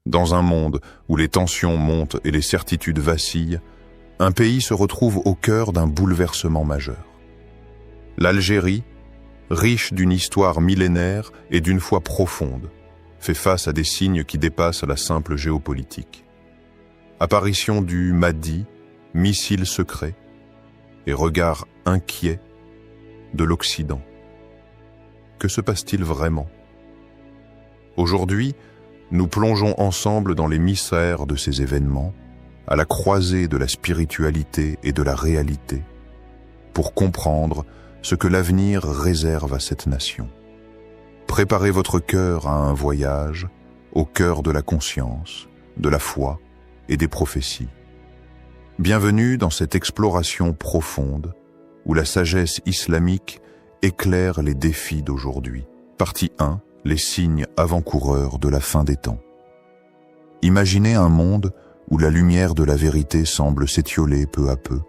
Dans un monde où les tensions montent et les certitudes vacillent, un pays se retrouve au cœur d'un bouleversement majeur. L'Algérie, riche d'une histoire millénaire et d'une foi profonde, fait face à des signes qui dépassent la simple géopolitique. Apparition du Mahdi, missile secret, et regard inquiet de l'Occident. Que se passe-t-il vraiment? Aujourd'hui, nous plongeons ensemble dans les mystères de ces événements, à la croisée de la spiritualité et de la réalité, pour comprendre ce que l'avenir réserve à cette nation. Préparez votre cœur à un voyage au cœur de la conscience, de la foi et des prophéties. Bienvenue dans cette exploration profonde où la sagesse islamique éclaire les défis d'aujourd'hui. Partie 1. Les signes avant-coureurs de la fin des temps. Imaginez un monde où la lumière de la vérité semble s'étioler peu à peu,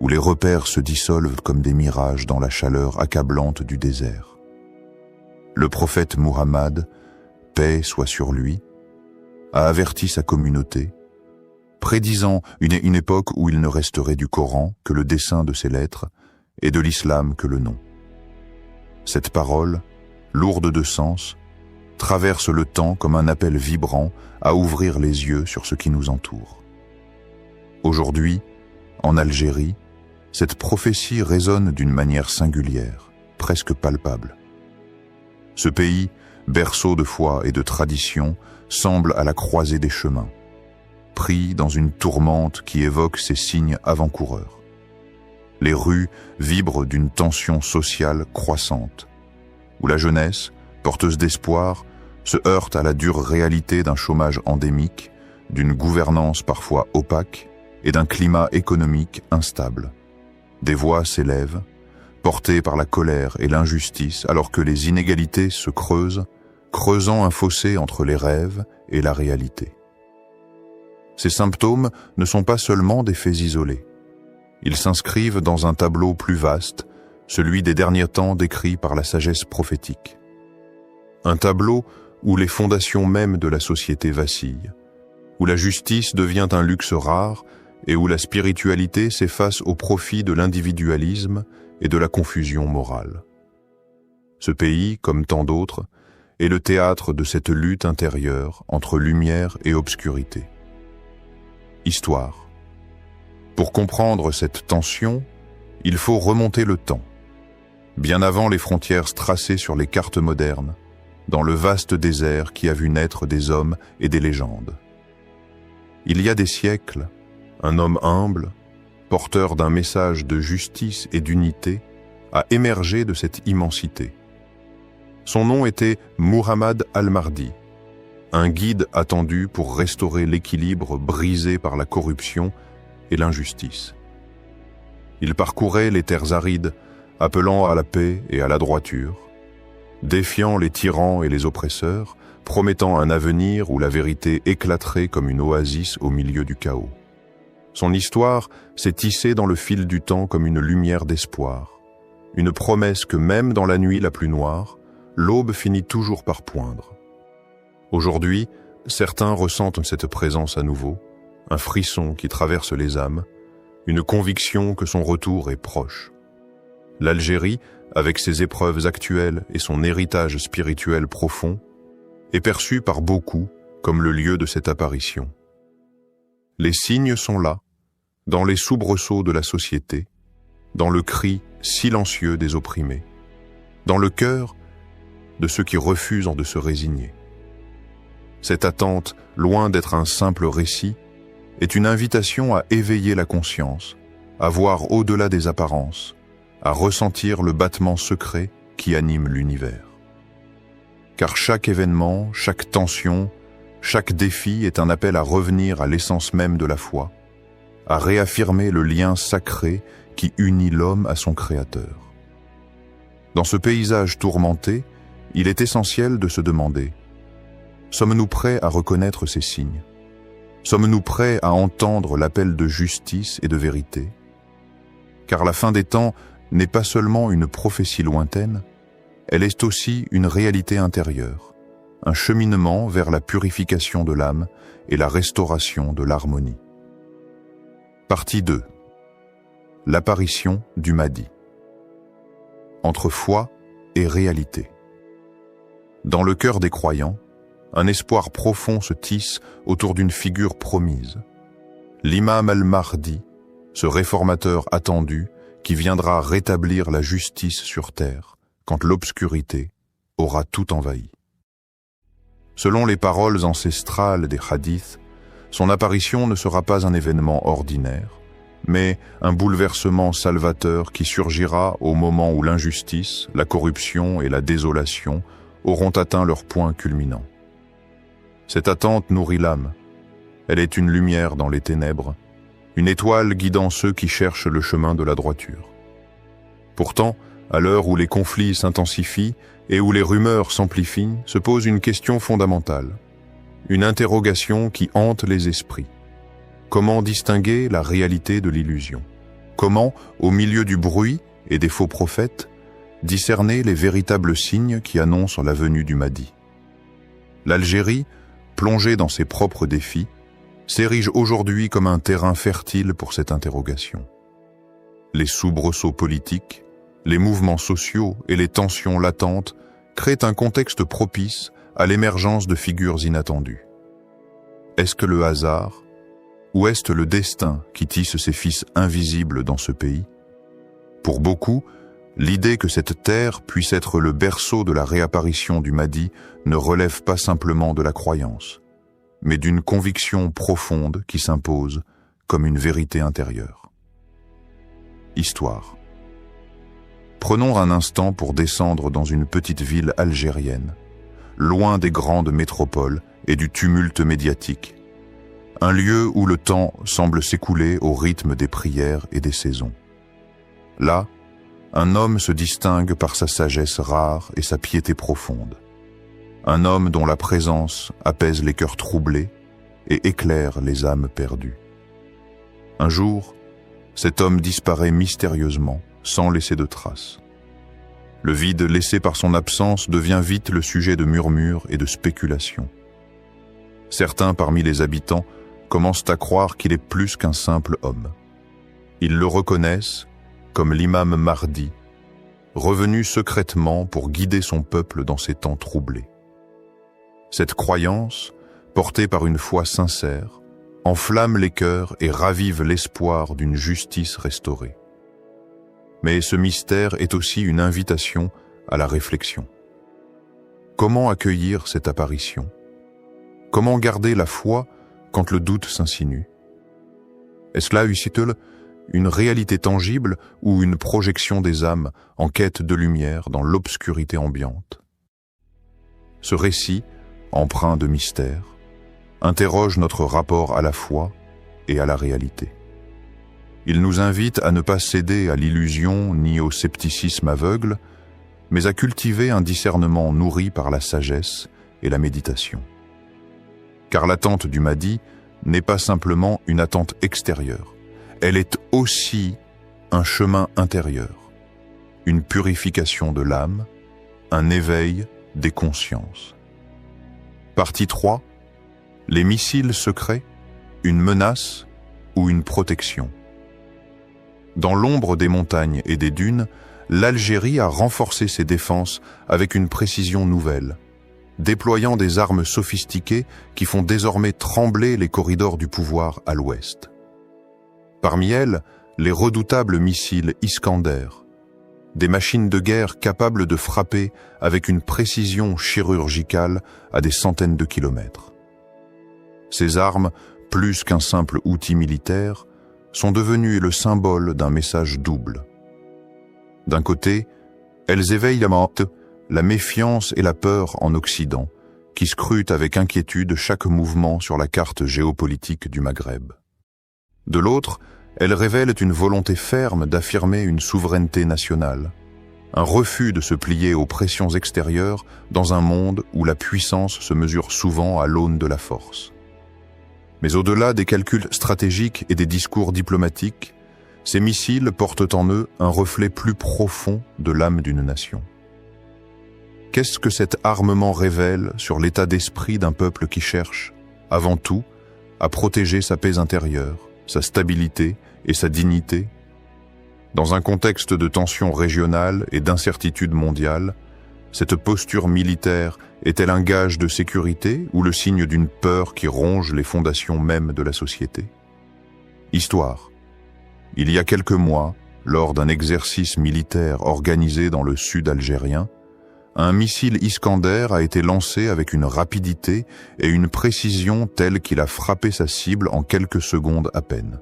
où les repères se dissolvent comme des mirages dans la chaleur accablante du désert. Le prophète Muhammad, paix soit sur lui, a averti sa communauté, prédisant une époque où il ne resterait du Coran que le dessin de ses lettres et de l'islam que le nom. Cette parole, lourde de sens, traverse le temps comme un appel vibrant à ouvrir les yeux sur ce qui nous entoure. Aujourd'hui, en Algérie, cette prophétie résonne d'une manière singulière, presque palpable. Ce pays, berceau de foi et de tradition, semble à la croisée des chemins, pris dans une tourmente qui évoque ses signes avant-coureurs. Les rues vibrent d'une tension sociale croissante, où la jeunesse, porteuse d'espoir, se heurte à la dure réalité d'un chômage endémique, d'une gouvernance parfois opaque et d'un climat économique instable. Des voix s'élèvent, portées par la colère et l'injustice, alors que les inégalités se creusent, creusant un fossé entre les rêves et la réalité. Ces symptômes ne sont pas seulement des faits isolés. Ils s'inscrivent dans un tableau plus vaste, celui des derniers temps décrit par la sagesse prophétique. Un tableau où les fondations mêmes de la société vacillent, où la justice devient un luxe rare et où la spiritualité s'efface au profit de l'individualisme et de la confusion morale. Ce pays, comme tant d'autres, est le théâtre de cette lutte intérieure entre lumière et obscurité. Histoire. Pour comprendre cette tension, il faut remonter le temps. Bien avant les frontières tracées sur les cartes modernes, dans le vaste désert qui a vu naître des hommes et des légendes. Il y a des siècles, un homme humble, porteur d'un message de justice et d'unité, a émergé de cette immensité. Son nom était Muhammad al-Mahdi, un guide attendu pour restaurer l'équilibre brisé par la corruption et l'injustice. Il parcourait les terres arides, appelant à la paix et à la droiture, défiant les tyrans et les oppresseurs, promettant un avenir où la vérité éclaterait comme une oasis au milieu du chaos. Son histoire s'est tissée dans le fil du temps comme une lumière d'espoir, une promesse que même dans la nuit la plus noire, l'aube finit toujours par poindre. Aujourd'hui, certains ressentent cette présence à nouveau, un frisson qui traverse les âmes, une conviction que son retour est proche. L'Algérie, avec ses épreuves actuelles et son héritage spirituel profond, est perçue par beaucoup comme le lieu de cette apparition. Les signes sont là, dans les soubresauts de la société, dans le cri silencieux des opprimés, dans le cœur de ceux qui refusent de se résigner. Cette attente, loin d'être un simple récit, est une invitation à éveiller la conscience, à voir au-delà des apparences, à ressentir le battement secret qui anime l'univers. Car chaque événement, chaque tension, chaque défi est un appel à revenir à l'essence même de la foi, à réaffirmer le lien sacré qui unit l'homme à son Créateur. Dans ce paysage tourmenté, il est essentiel de se demander: sommes-nous prêts à reconnaître ces signes? Sommes-nous prêts à entendre l'appel de justice et de vérité? Car la fin des temps n'est pas seulement une prophétie lointaine, elle est aussi une réalité intérieure, un cheminement vers la purification de l'âme et la restauration de l'harmonie. Partie 2. L'apparition du Mahdi. Entre foi et réalité. Dans le cœur des croyants, un espoir profond se tisse autour d'une figure promise. L'imam al-Mahdi, ce réformateur attendu qui viendra rétablir la justice sur terre quand l'obscurité aura tout envahi. Selon les paroles ancestrales des hadiths, son apparition ne sera pas un événement ordinaire, mais un bouleversement salvateur qui surgira au moment où l'injustice, la corruption et la désolation auront atteint leur point culminant. Cette attente nourrit l'âme. Elle est une lumière dans les ténèbres, une étoile guidant ceux qui cherchent le chemin de la droiture. Pourtant, à l'heure où les conflits s'intensifient et où les rumeurs s'amplifient, se pose une question fondamentale, une interrogation qui hante les esprits. Comment distinguer la réalité de l'illusion? Comment, au milieu du bruit et des faux prophètes, discerner les véritables signes qui annoncent la venue du Mahdi? L'Algérie, plongée dans ses propres défis, s'érige aujourd'hui comme un terrain fertile pour cette interrogation. Les soubresauts politiques, les mouvements sociaux et les tensions latentes créent un contexte propice à l'émergence de figures inattendues. Est-ce que le hasard, ou est-ce le destin qui tisse ses fils invisibles dans ce pays? Pour beaucoup, l'idée que cette terre puisse être le berceau de la réapparition du Mahdi ne relève pas simplement de la croyance, mais d'une conviction profonde qui s'impose comme une vérité intérieure. Histoire. Prenons un instant pour descendre dans une petite ville algérienne, loin des grandes métropoles et du tumulte médiatique, un lieu où le temps semble s'écouler au rythme des prières et des saisons. Là, un homme se distingue par sa sagesse rare et sa piété profonde. Un homme dont la présence apaise les cœurs troublés et éclaire les âmes perdues. Un jour, cet homme disparaît mystérieusement, sans laisser de traces. Le vide laissé par son absence devient vite le sujet de murmures et de spéculations. Certains parmi les habitants commencent à croire qu'il est plus qu'un simple homme. Ils le reconnaissent comme l'imam Mahdi, revenu secrètement pour guider son peuple dans ces temps troublés. Cette croyance, portée par une foi sincère, enflamme les cœurs et ravive l'espoir d'une justice restaurée. Mais ce mystère est aussi une invitation à la réflexion. Comment accueillir cette apparition? Comment garder la foi quand le doute s'insinue? Est-ce là une réalité tangible ou une projection des âmes en quête de lumière dans l'obscurité ambiante? Ce récit, empreint de mystère, interroge notre rapport à la foi et à la réalité. Il nous invite à ne pas céder à l'illusion ni au scepticisme aveugle, mais à cultiver un discernement nourri par la sagesse et la méditation. Car l'attente du Mahdi n'est pas simplement une attente extérieure, elle est aussi un chemin intérieur, une purification de l'âme, un éveil des consciences. Partie 3. Les missiles secrets, une menace ou une protection. Dans l'ombre des montagnes et des dunes, l'Algérie a renforcé ses défenses avec une précision nouvelle, déployant des armes sophistiquées qui font désormais trembler les corridors du pouvoir à l'ouest. Parmi elles, les redoutables missiles Iskander, des machines de guerre capables de frapper avec une précision chirurgicale à des centaines de kilomètres. Ces armes, plus qu'un simple outil militaire, sont devenues le symbole d'un message double. D'un côté, elles éveillent la méfiance et la peur en Occident, qui scrutent avec inquiétude chaque mouvement sur la carte géopolitique du Maghreb. De l'autre, elles révèlent une volonté ferme d'affirmer une souveraineté nationale, un refus de se plier aux pressions extérieures dans un monde où la puissance se mesure souvent à l'aune de la force. Mais au-delà des calculs stratégiques et des discours diplomatiques, ces missiles portent en eux un reflet plus profond de l'âme d'une nation. Qu'est-ce que cet armement révèle sur l'état d'esprit d'un peuple qui cherche, avant tout, à protéger sa paix intérieure, sa stabilité et sa dignité? Dans un contexte de tension régionale et d'incertitude mondiale, cette posture militaire est-elle un gage de sécurité ou le signe d'une peur qui ronge les fondations mêmes de la société? Histoire. Il y a quelques mois, lors d'un exercice militaire organisé dans le sud algérien, un missile Iskander a été lancé avec une rapidité et une précision telles qu'il a frappé sa cible en quelques secondes à peine.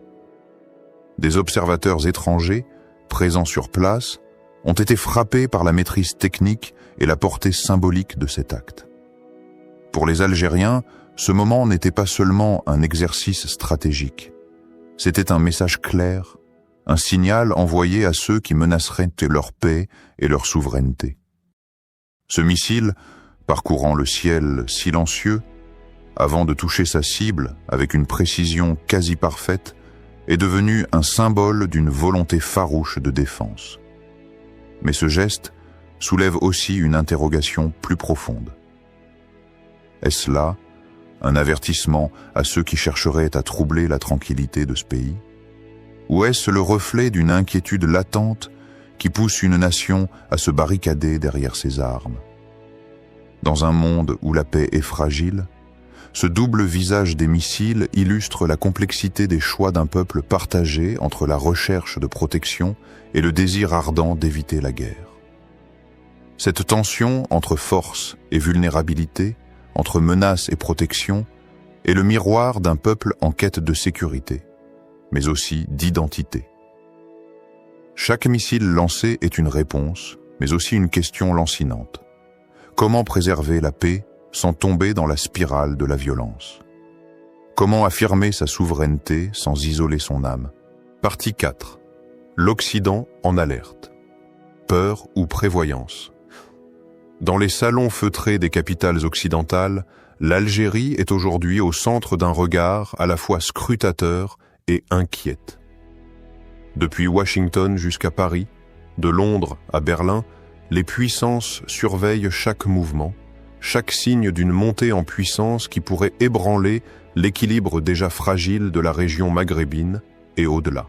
Des observateurs étrangers, présents sur place, ont été frappés par la maîtrise technique et la portée symbolique de cet acte. Pour les Algériens, ce moment n'était pas seulement un exercice stratégique. C'était un message clair, un signal envoyé à ceux qui menaceraient leur paix et leur souveraineté. Ce missile, parcourant le ciel silencieux, avant de toucher sa cible avec une précision quasi parfaite, est devenu un symbole d'une volonté farouche de défense. Mais ce geste soulève aussi une interrogation plus profonde. Est-ce là un avertissement à ceux qui chercheraient à troubler la tranquillité de ce pays? Ou est-ce le reflet d'une inquiétude latente qui pousse une nation à se barricader derrière ses armes? Dans un monde où la paix est fragile, ce double visage des missiles illustre la complexité des choix d'un peuple partagé entre la recherche de protection et le désir ardent d'éviter la guerre. Cette tension entre force et vulnérabilité, entre menace et protection, est le miroir d'un peuple en quête de sécurité, mais aussi d'identité. Chaque missile lancé est une réponse, mais aussi une question lancinante. Comment préserver la paix sans tomber dans la spirale de la violence? Comment affirmer sa souveraineté sans isoler son âme? Partie 4. L'Occident en alerte. Peur ou prévoyance? Dans les salons feutrés des capitales occidentales, l'Algérie est aujourd'hui au centre d'un regard à la fois scrutateur et inquiète. Depuis Washington jusqu'à Paris, de Londres à Berlin, les puissances surveillent chaque mouvement, chaque signe d'une montée en puissance qui pourrait ébranler l'équilibre déjà fragile de la région maghrébine et au-delà.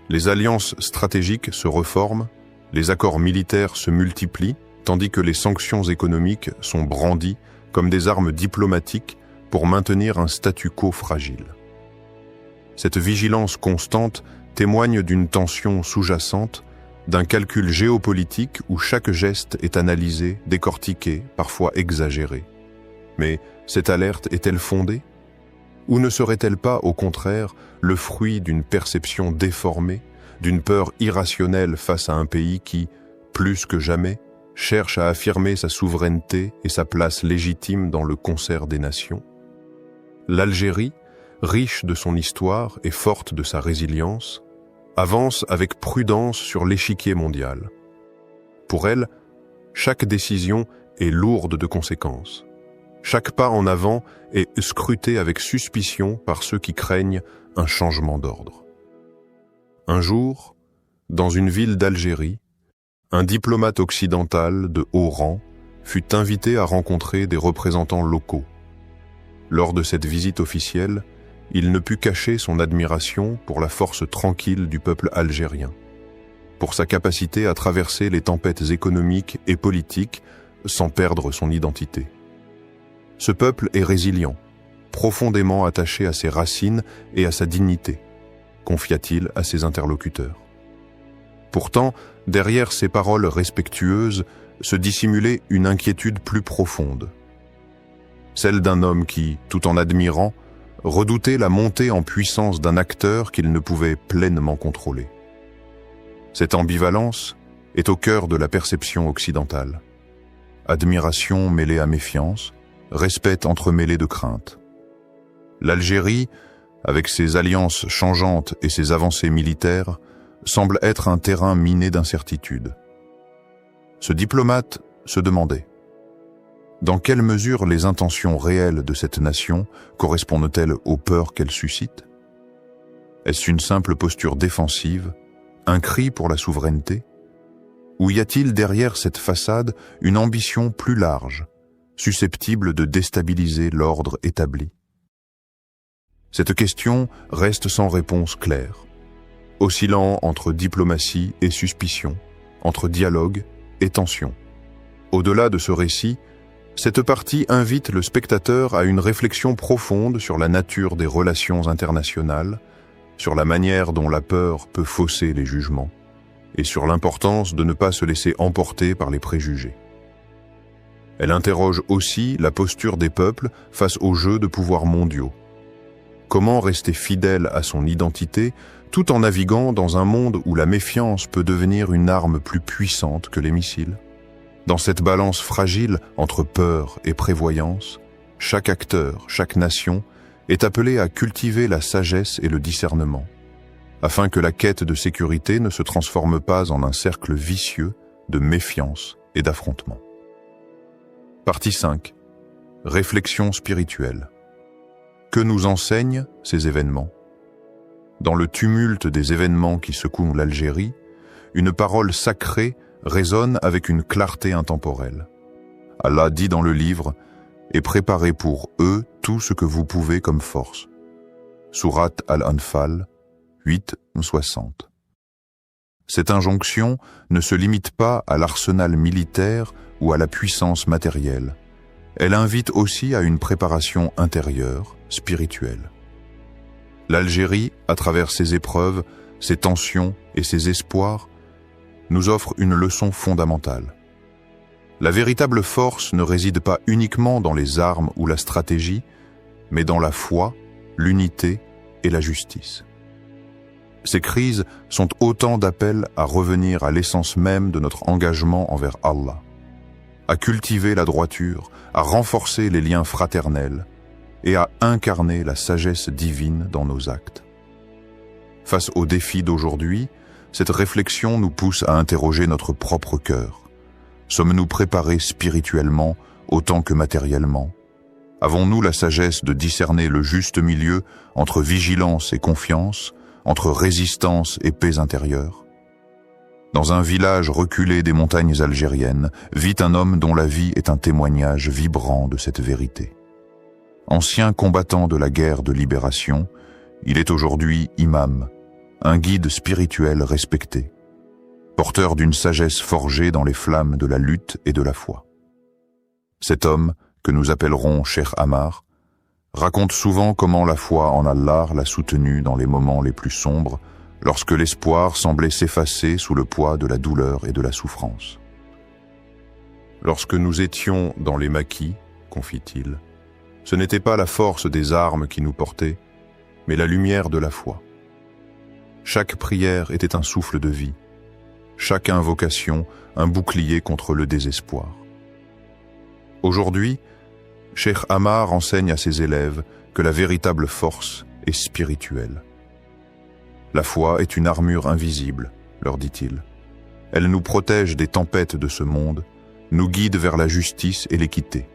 Les alliances stratégiques se reforment, les accords militaires se multiplient, tandis que les sanctions économiques sont brandies comme des armes diplomatiques pour maintenir un statu quo fragile. Cette vigilance constante témoigne d'une tension sous-jacente, d'un calcul géopolitique où chaque geste est analysé, décortiqué, parfois exagéré. Mais cette alerte est-elle fondée? Ou ne serait-elle pas, au contraire, le fruit d'une perception déformée, d'une peur irrationnelle face à un pays qui, plus que jamais, cherche à affirmer sa souveraineté et sa place légitime dans le concert des nations? L'Algérie, riche de son histoire et forte de sa résilience, avance avec prudence sur l'échiquier mondial. Pour elle, chaque décision est lourde de conséquences. Chaque pas en avant est scruté avec suspicion par ceux qui craignent un changement d'ordre. Un jour, dans une ville d'Algérie, un diplomate occidental de haut rang fut invité à rencontrer des représentants locaux. Lors de cette visite officielle, il ne put cacher son admiration pour la force tranquille du peuple algérien, pour sa capacité à traverser les tempêtes économiques et politiques sans perdre son identité. Ce peuple est résilient, profondément attaché à ses racines et à sa dignité, confia-t-il à ses interlocuteurs. Pourtant, derrière ces paroles respectueuses se dissimulait une inquiétude plus profonde, celle d'un homme qui, tout en admirant, redoutait la montée en puissance d'un acteur qu'il ne pouvait pleinement contrôler. Cette ambivalence est au cœur de la perception occidentale. Admiration mêlée à méfiance, respect entremêlé de crainte. L'Algérie, avec ses alliances changeantes et ses avancées militaires, semble être un terrain miné d'incertitude. Ce diplomate se demandait: dans quelle mesure les intentions réelles de cette nation correspondent-elles aux peurs qu'elle suscite? Est-ce une simple posture défensive, un cri pour la souveraineté? Ou y a-t-il derrière cette façade une ambition plus large, susceptible de déstabiliser l'ordre établi? Cette question reste sans réponse claire, oscillant entre diplomatie et suspicion, entre dialogue et tension. Au-delà de ce récit, cette partie invite le spectateur à une réflexion profonde sur la nature des relations internationales, sur la manière dont la peur peut fausser les jugements, et sur l'importance de ne pas se laisser emporter par les préjugés. Elle interroge aussi la posture des peuples face aux jeux de pouvoirs mondiaux. Comment rester fidèle à son identité tout en naviguant dans un monde où la méfiance peut devenir une arme plus puissante que les missiles? Dans cette balance fragile entre peur et prévoyance, chaque acteur, chaque nation est appelé à cultiver la sagesse et le discernement, afin que la quête de sécurité ne se transforme pas en un cercle vicieux de méfiance et d'affrontement. Partie 5. Réflexion spirituelle. Que nous enseignent ces événements? Dans le tumulte des événements qui secouent l'Algérie, une parole sacrée résonne avec une clarté intemporelle. Allah dit dans le livre « Et préparez pour eux tout ce que vous pouvez comme force ». Sourate Al-Anfal 8-60. Cette injonction ne se limite pas à l'arsenal militaire ou à la puissance matérielle. Elle invite aussi à une préparation intérieure, spirituelle. L'Algérie, à travers ses épreuves, ses tensions et ses espoirs, nous offre une leçon fondamentale. La véritable force ne réside pas uniquement dans les armes ou la stratégie, mais dans la foi, l'unité et la justice. Ces crises sont autant d'appels à revenir à l'essence même de notre engagement envers Allah, à cultiver la droiture, à renforcer les liens fraternels et à incarner la sagesse divine dans nos actes. Face aux défis d'aujourd'hui, cette réflexion nous pousse à interroger notre propre cœur. Sommes-nous préparés spirituellement autant que matériellement? Avons-nous la sagesse de discerner le juste milieu entre vigilance et confiance, entre résistance et paix intérieure? Dans un village reculé des montagnes algériennes, vit un homme dont la vie est un témoignage vibrant de cette vérité. Ancien combattant de la guerre de libération, il est aujourd'hui imam, un guide spirituel respecté, porteur d'une sagesse forgée dans les flammes de la lutte et de la foi. Cet homme, que nous appellerons Cheikh Ammar, raconte souvent comment la foi en Allah l'a soutenu dans les moments les plus sombres, lorsque l'espoir semblait s'effacer sous le poids de la douleur et de la souffrance. Lorsque nous étions dans les maquis, confie-t-il, ce n'était pas la force des armes qui nous portait, mais la lumière de la foi. Chaque prière était un souffle de vie, chaque invocation un bouclier contre le désespoir. Aujourd'hui, Cheikh Ammar enseigne à ses élèves que la véritable force est spirituelle. La foi est une armure invisible, leur dit-il. Elle nous protège des tempêtes de ce monde, nous guide vers la justice et l'équité.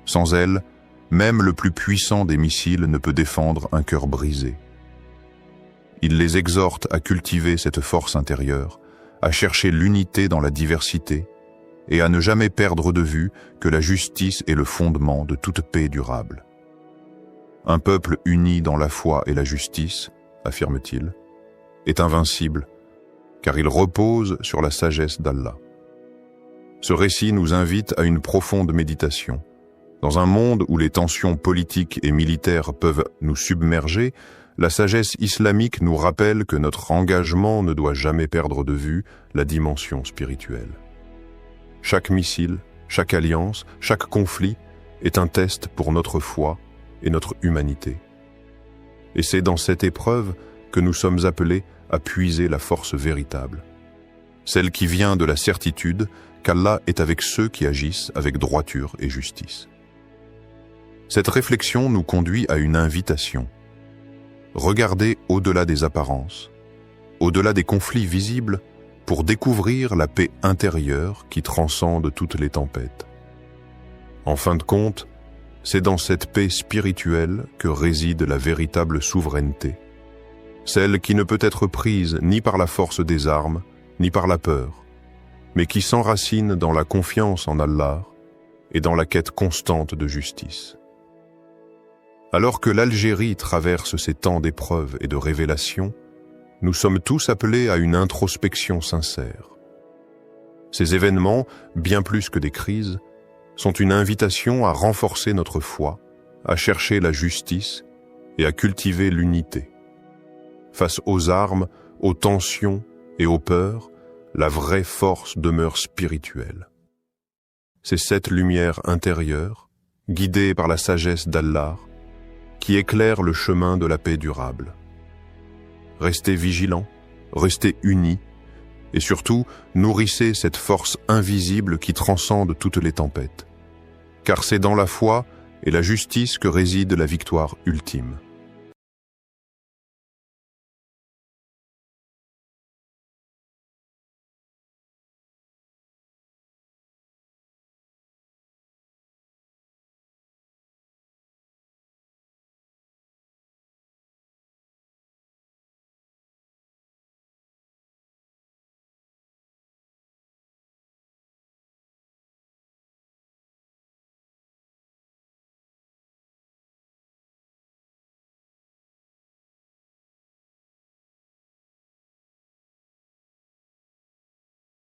Sans elle, même le plus puissant des missiles ne peut défendre un cœur brisé. Il les exhorte à cultiver cette force intérieure, à chercher l'unité dans la diversité et à ne jamais perdre de vue que la justice est le fondement de toute paix durable. Un peuple uni dans la foi et la justice, affirme-t-il, est invincible, car il repose sur la sagesse d'Allah. Ce récit nous invite à une profonde méditation. Dans un monde où les tensions politiques et militaires peuvent nous submerger, la sagesse islamique nous rappelle que notre engagement ne doit jamais perdre de vue la dimension spirituelle. Chaque missile, chaque alliance, chaque conflit est un test pour notre foi et notre humanité. Et c'est dans cette épreuve que nous sommes appelés à puiser la force véritable, celle qui vient de la certitude qu'Allah est avec ceux qui agissent avec droiture et justice. Cette réflexion nous conduit à une invitation. Regardez au-delà des apparences, au-delà des conflits visibles, pour découvrir la paix intérieure qui transcende toutes les tempêtes. En fin de compte, c'est dans cette paix spirituelle que réside la véritable souveraineté, celle qui ne peut être prise ni par la force des armes, ni par la peur, mais qui s'enracine dans la confiance en Allah et dans la quête constante de justice. Alors que l'Algérie traverse ces temps d'épreuves et de révélations, nous sommes tous appelés à une introspection sincère. Ces événements, bien plus que des crises, sont une invitation à renforcer notre foi, à chercher la justice et à cultiver l'unité. Face aux armes, aux tensions et aux peurs, la vraie force demeure spirituelle. C'est cette lumière intérieure, guidée par la sagesse d'Allah, qui éclaire le chemin de la paix durable. Restez vigilants, restez unis, et surtout, nourrissez cette force invisible qui transcende toutes les tempêtes. Car c'est dans la foi et la justice que réside la victoire ultime.